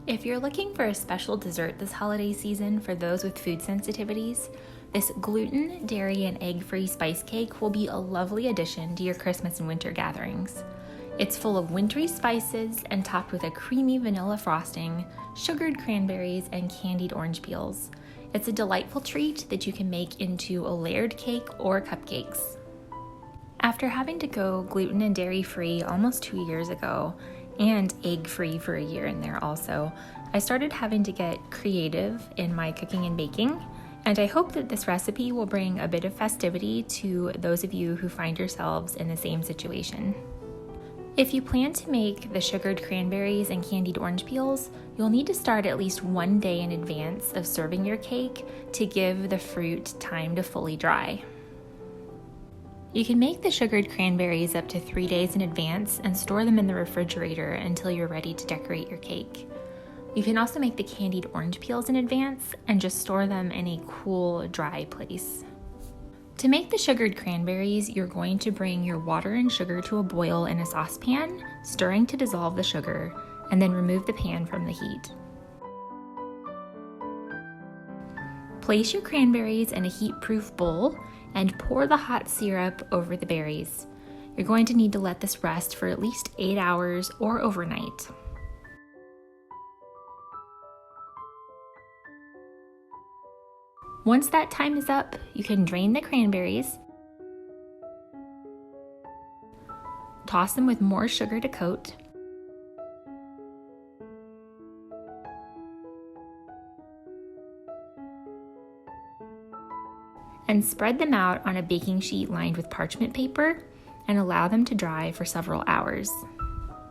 If you're looking for a special dessert this holiday season for those with food sensitivities, this gluten, dairy, and egg-free spice cake will be a lovely addition to your Christmas and winter gatherings. It's full of wintry spices and topped with a creamy vanilla frosting, sugared cranberries, and candied orange peels. It's a delightful treat that you can make into a layered cake or cupcakes. After having to go gluten and dairy-free almost 2 years ago, and egg-free for a year in there also, I started having to get creative in my cooking and baking, and I hope that this recipe will bring a bit of festivity to those of you who find yourselves in the same situation. If you plan to make the sugared cranberries and candied orange peels, you'll need to start at least 1 day in advance of serving your cake to give the fruit time to fully dry. You can make the sugared cranberries up to 3 days in advance and store them in the refrigerator until you're ready to decorate your cake. You can also make the candied orange peels in advance and just store them in a cool, dry place. To make the sugared cranberries, you're going to bring your water and sugar to a boil in a saucepan, stirring to dissolve the sugar, and then remove the pan from the heat. Place your cranberries in a heat-proof bowl and pour the hot syrup over the berries. You're going to need to let this rest for at least 8 hours or overnight. Once that time is up, you can drain the cranberries, toss them with more sugar to coat, and spread them out on a baking sheet lined with parchment paper and allow them to dry for several hours.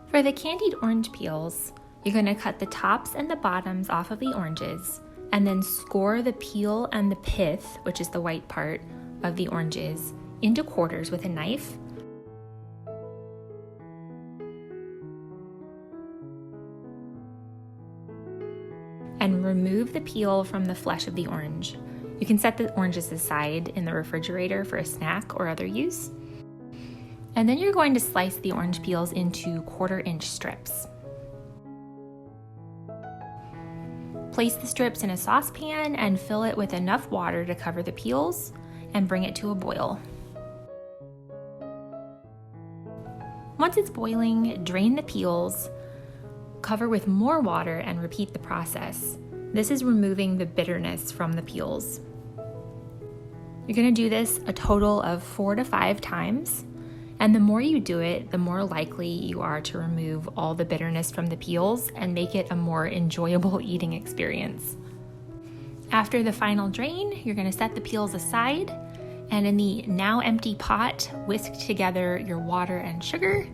For the candied orange peels, you're going to cut the tops and the bottoms off of the oranges and then score the peel and the pith, which is the white part of the oranges, into quarters with a knife. And remove the peel from the flesh of the orange. You can set the oranges aside in the refrigerator for a snack or other use. And then you're going to slice the orange peels into 1/4-inch strips. Place the strips in a saucepan and fill it with enough water to cover the peels and bring it to a boil. Once it's boiling, drain the peels, cover with more water, and repeat the process. This is removing the bitterness from the peels. You're going to do this a total of 4 to 5 times, and the more you do it, the more likely you are to remove all the bitterness from the peels and make it a more enjoyable eating experience. After the final drain, you're going to set the peels aside, and in the now empty pot, whisk together your water and sugar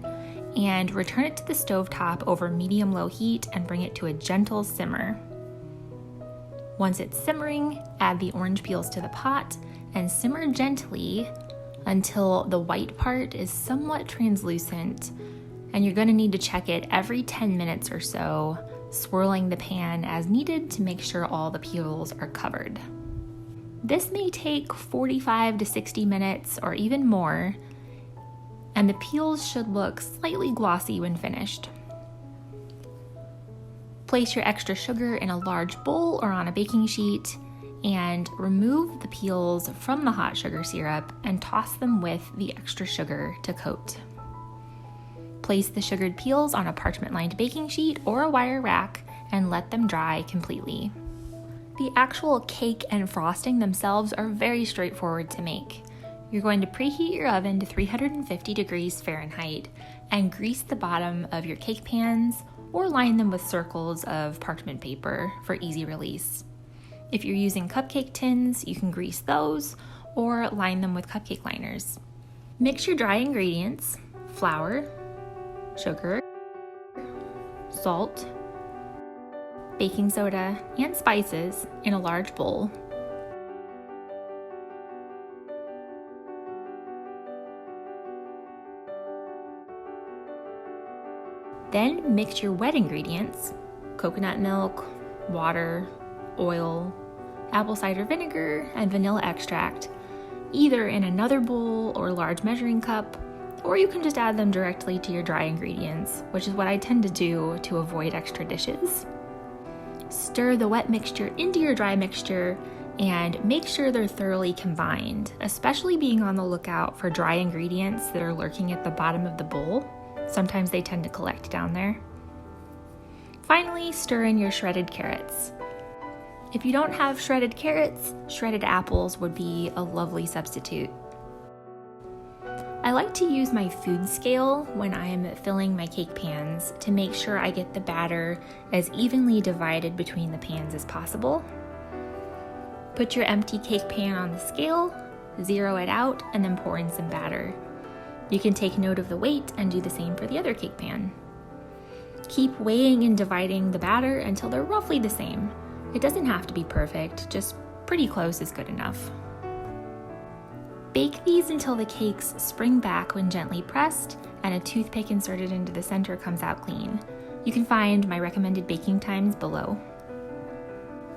and return it to the stovetop over medium-low heat and bring it to a gentle simmer. Once it's simmering, add the orange peels to the pot and simmer gently until the white part is somewhat translucent, and you're going to need to check it every 10 minutes or so, swirling the pan as needed to make sure all the peels are covered. This may take 45 to 60 minutes or even more, and the peels should look slightly glossy when finished. Place your extra sugar in a large bowl or on a baking sheet and remove the peels from the hot sugar syrup and toss them with the extra sugar to coat. Place the sugared peels on a parchment-lined baking sheet or a wire rack and let them dry completely. The actual cake and frosting themselves are very straightforward to make. You're going to preheat your oven to 350 degrees Fahrenheit and grease the bottom of your cake pans or line them with circles of parchment paper for easy release. If you're using cupcake tins, you can grease those or line them with cupcake liners. Mix your dry ingredients, flour, sugar, salt, baking soda, and spices in a large bowl. Then mix your wet ingredients, coconut milk, water, oil, apple cider vinegar, and vanilla extract, either in another bowl or large measuring cup, or you can just add them directly to your dry ingredients, which is what I tend to do to avoid extra dishes. Stir the wet mixture into your dry mixture and make sure they're thoroughly combined, especially being on the lookout for dry ingredients that are lurking at the bottom of the bowl. Sometimes they tend to collect down there. Finally, stir in your shredded carrots. If you don't have shredded carrots, shredded apples would be a lovely substitute. I like to use my food scale when I'm filling my cake pans to make sure I get the batter as evenly divided between the pans as possible. Put your empty cake pan on the scale, zero it out, and then pour in some batter. You can take note of the weight and do the same for the other cake pan. Keep weighing and dividing the batter until they're roughly the same. It doesn't have to be perfect, just pretty close is good enough. Bake these until the cakes spring back when gently pressed and a toothpick inserted into the center comes out clean. You can find my recommended baking times below.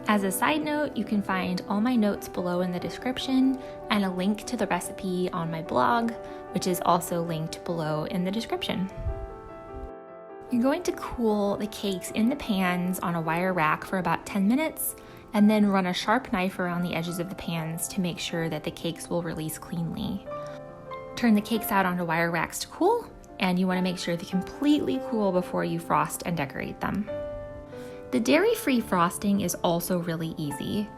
As a side note, you can find all my notes below in the description and a link to the recipe on my blog, which is also linked below in the description. You're going to cool the cakes in the pans on a wire rack for about 10 minutes and then run a sharp knife around the edges of the pans to make sure that the cakes will release cleanly. Turn the cakes out onto wire racks to cool, and you want to make sure they're completely cool before you frost and decorate them. The dairy-free frosting is also really easy.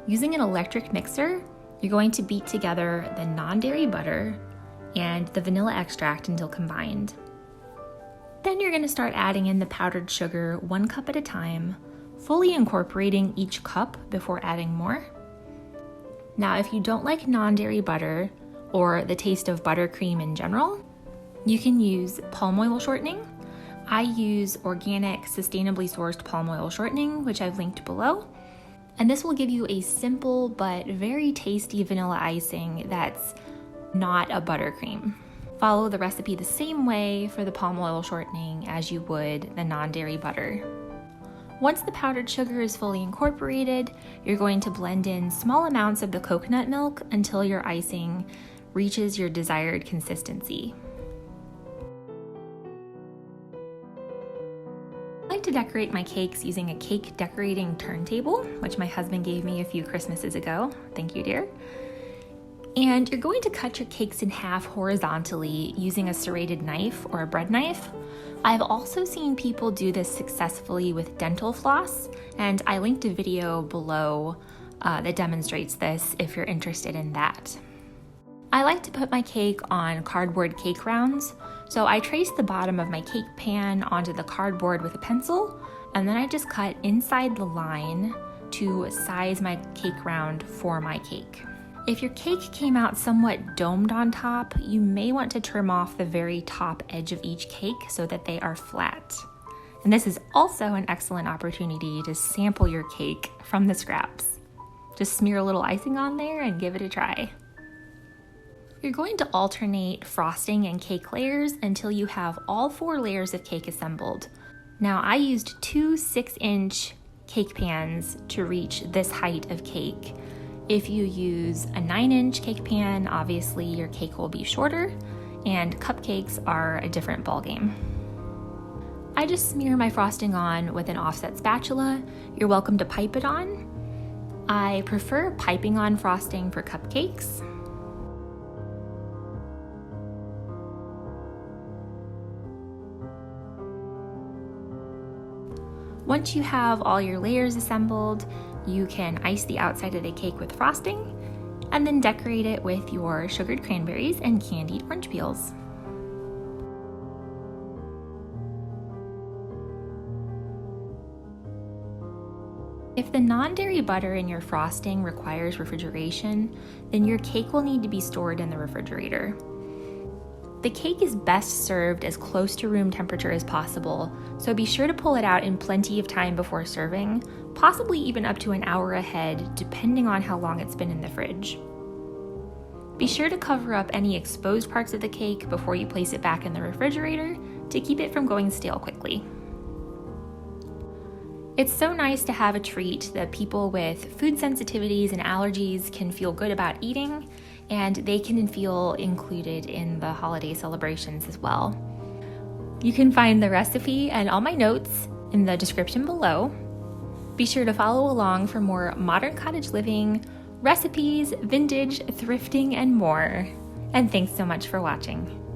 Using an electric mixer, you're going to beat together the non-dairy butter and the vanilla extract until combined. Then you're going to start adding in the powdered sugar 1 cup at a time, fully incorporating each cup before adding more. Now, if you don't like non-dairy butter or the taste of buttercream in general, you can use palm oil shortening. I use organic, sustainably sourced palm oil shortening, which I've linked below. And this will give you a simple but very tasty vanilla icing that's not a buttercream. Follow the recipe the same way for the palm oil shortening as you would the non-dairy butter. Once the powdered sugar is fully incorporated, you're going to blend in small amounts of the coconut milk until your icing reaches your desired consistency. I like to decorate my cakes using a cake decorating turntable, which my husband gave me a few Christmases ago. Thank you, dear. And you're going to cut your cakes in half horizontally using a serrated knife or a bread knife. I've also seen people do this successfully with dental floss, and I linked a video below that demonstrates this if you're interested in that. I like to put my cake on cardboard cake rounds, so I trace the bottom of my cake pan onto the cardboard with a pencil, and then I just cut inside the line to size my cake round for my cake. If your cake came out somewhat domed on top, you may want to trim off the very top edge of each cake so that they are flat. And this is also an excellent opportunity to sample your cake from the scraps. Just smear a little icing on there and give it a try. You're going to alternate frosting and cake layers until you have all 4 layers of cake assembled. Now, I used 2 6-inch cake pans to reach this height of cake. If you use a 9-inch cake pan, obviously your cake will be shorter, and cupcakes are a different ballgame. I just smear my frosting on with an offset spatula. You're welcome to pipe it on. I prefer piping on frosting for cupcakes. Once you have all your layers assembled, you can ice the outside of the cake with frosting and then decorate it with your sugared cranberries and candied orange peels. If the non-dairy butter in your frosting requires refrigeration, then your cake will need to be stored in the refrigerator. The cake is best served as close to room temperature as possible, so be sure to pull it out in plenty of time before serving, possibly even up to an hour ahead, depending on how long it's been in the fridge. Be sure to cover up any exposed parts of the cake before you place it back in the refrigerator to keep it from going stale quickly. It's so nice to have a treat that people with food sensitivities and allergies can feel good about eating, and they can feel included in the holiday celebrations as well. You can find the recipe and all my notes in the description below. Be sure to follow along for more modern cottage living, recipes, vintage, thrifting, and more. And thanks so much for watching.